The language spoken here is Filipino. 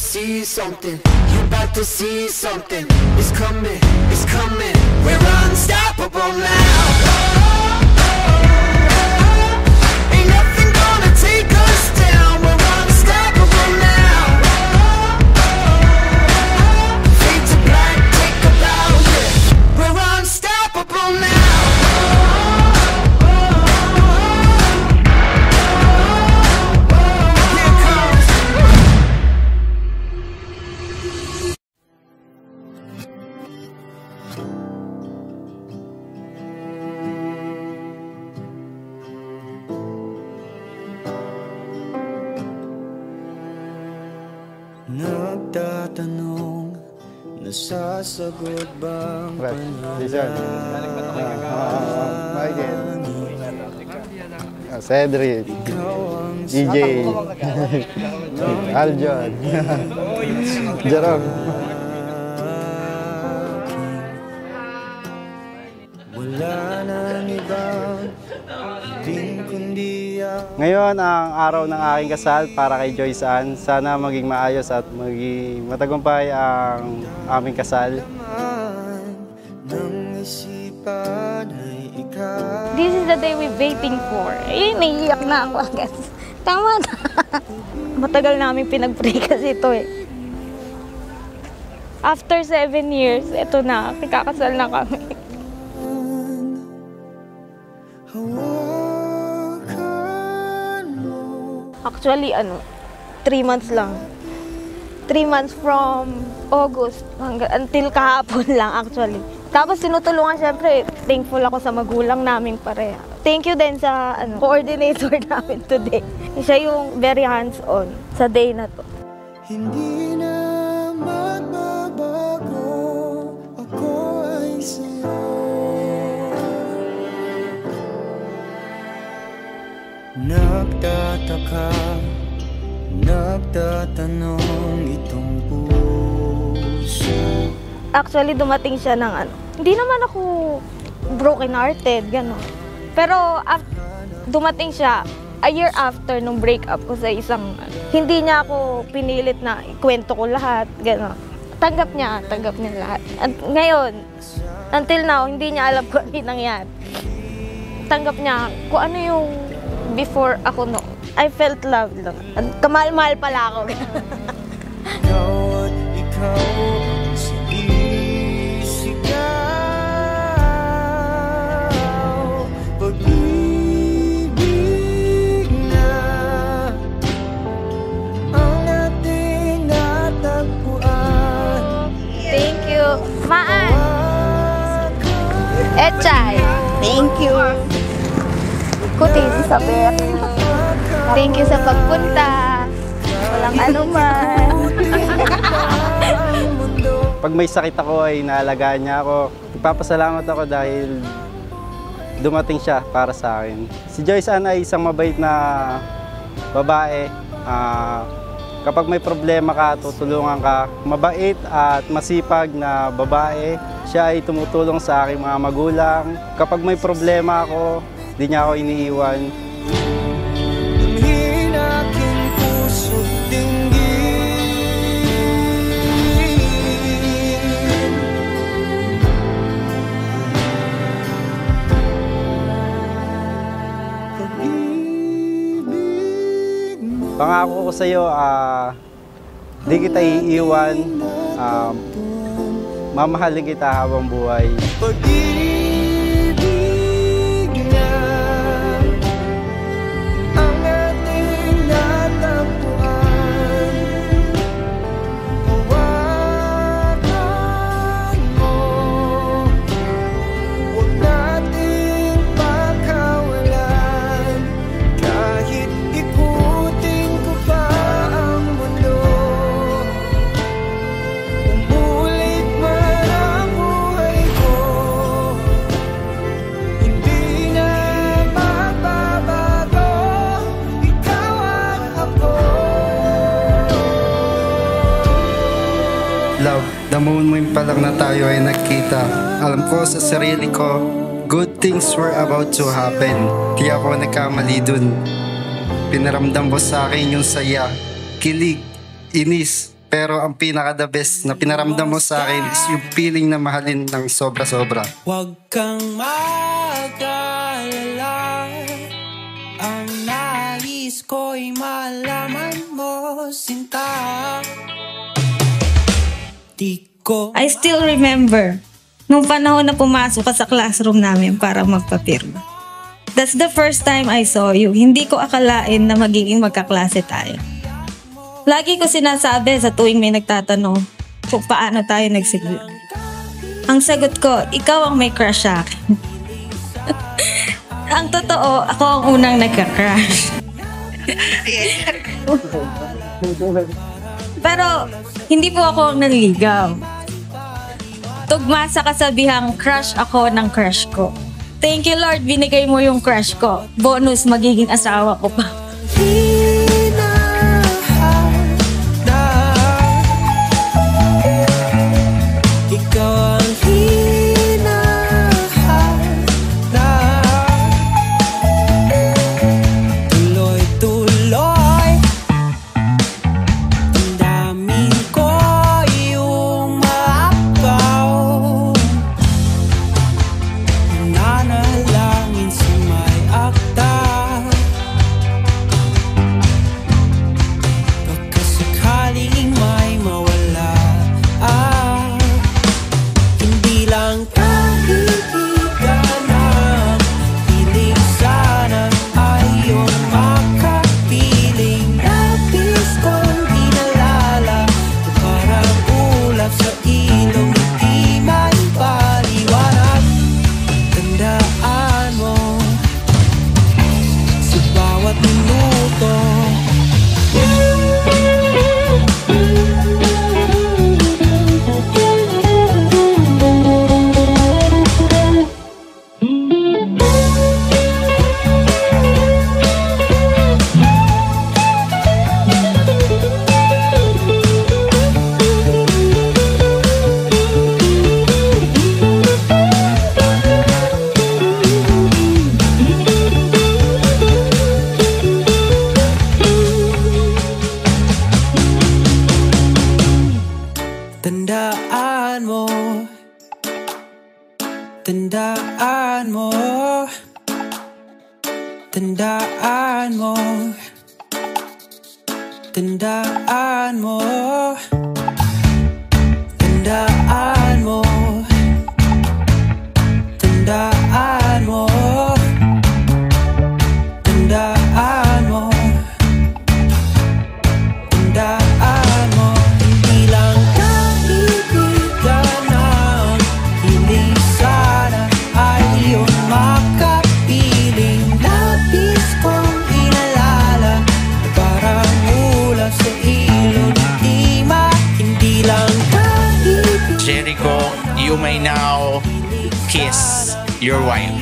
see something. You about to see something. It's coming, it's coming. We're unstoppable now. Ain't nothing gonna take us down. We're unstoppable now. Fade to black, take a bow, yeah. We're unstoppable now. Nagtatanong, nasasagot bang Cedric, DJ, Aljon, Jerome. Wala nang ibang kundi Ngayon ang araw ng aking kasal para kay Joyce Ann. Sana maging maayos at maging matagumpay ang aming kasal. This is the day we're waiting for. Eh, naiiyak na ako agad. Tama na. Matagal namin pinag-pray kasi ito eh. After 7 years, ito na, kakasal na kami. Actually, 3 months lang. 3 months from August until kahapon lang actually. Tapos tinutulungan, syempre, thankful ako sa magulang namin pareha. Thank you din sa coordinator namin today. Siya yung very hands-on sa day na to. Hindi na magbabago, ako ay sa'yo. Nagtataka, nagtatanong itong puso. Actually, dumating siya ng hindi naman ako broken-hearted, gano'n. Pero dumating siya a year after nung breakup ko sa isang, hindi niya ako pinilit na ikwento ko lahat, gano'n. Tanggap niya lahat. At ngayon, until now, hindi niya alam kung ano nangyari. Tanggap niya kung ano yung before ako no. I felt love lang. Kamahal-mahal pala ako. Ikaw at ikaw sa isigaw, pag-ibig na ang ating natagpuan. Thank you. Maan. Echay. Thank you. Kutin sa Bet. Thank you sa pagpunta. Walang anuman. Pag may sakit ako ay naalagaan niya ako. Ipapasalamat ako dahil dumating siya para sa akin. Si Joyce Ann ay isang mabait na babae. Kapag may problema ka, tutulungan ka. Mabait at masipag na babae. Siya ay tumutulong sa aking mga magulang. Kapag may problema ako, di niya ako iniiwan. Damhin aking puso't dinggin. Pag-ibig mo. Pangako ko sa iyo, di kita iiwan. Mamahalin kita habang buhay. Pag-ibig na ang ating natagpuan. Hawakan mo, huwag nating pagkawalan. Kahit ikutin ko pa ang mundo, umulit man ang buhay ko, hindi na magbabago, ikaw at ako. Love, the moment pa lang na tayo ay nagkita. Alam ko sa sarili ko, good things were about to happen. Di ako nagkamali dun. Pinaramdam mo sa akin yung saya, kilig, inis, Pero ang pinaka the best na pinaramdam mo sa akin is yung feeling na mahalin ng sobra-sobra. Huwag kang mag-alala, ang nais ko'y malaman mo, sinta. I still remember nung panahon na pumasok ka sa classroom namin para magpapirma. That's the first time I saw you. Hindi ko akalain na magiging magkaklase tayo. Lagi ko sinasabi sa tuwing may nagtatanong kung paano tayo nagsimula. Ang sagot ko, ikaw ang may crush sa akin. Ang totoo, ako ang unang nagka-crush. Pero hindi po ako ang nanligaw. Tugma sa kasabihang crush ako ng crush ko. Thank you Lord, binigay mo yung crush ko. Bonus, magiging asawa ko pa. Tandaan mo, tandaan mo, tandaan mo, tandaan mo, tandaan mo, tandaan mo, tandaan mo, tandaan mo. Hindi lang kaibigan ang hiling sana ay iyong makapiling. Labis kong inalala, parang ulap sa ilog, hindi lang kaibigan. Jericho, you may now kiss your wife.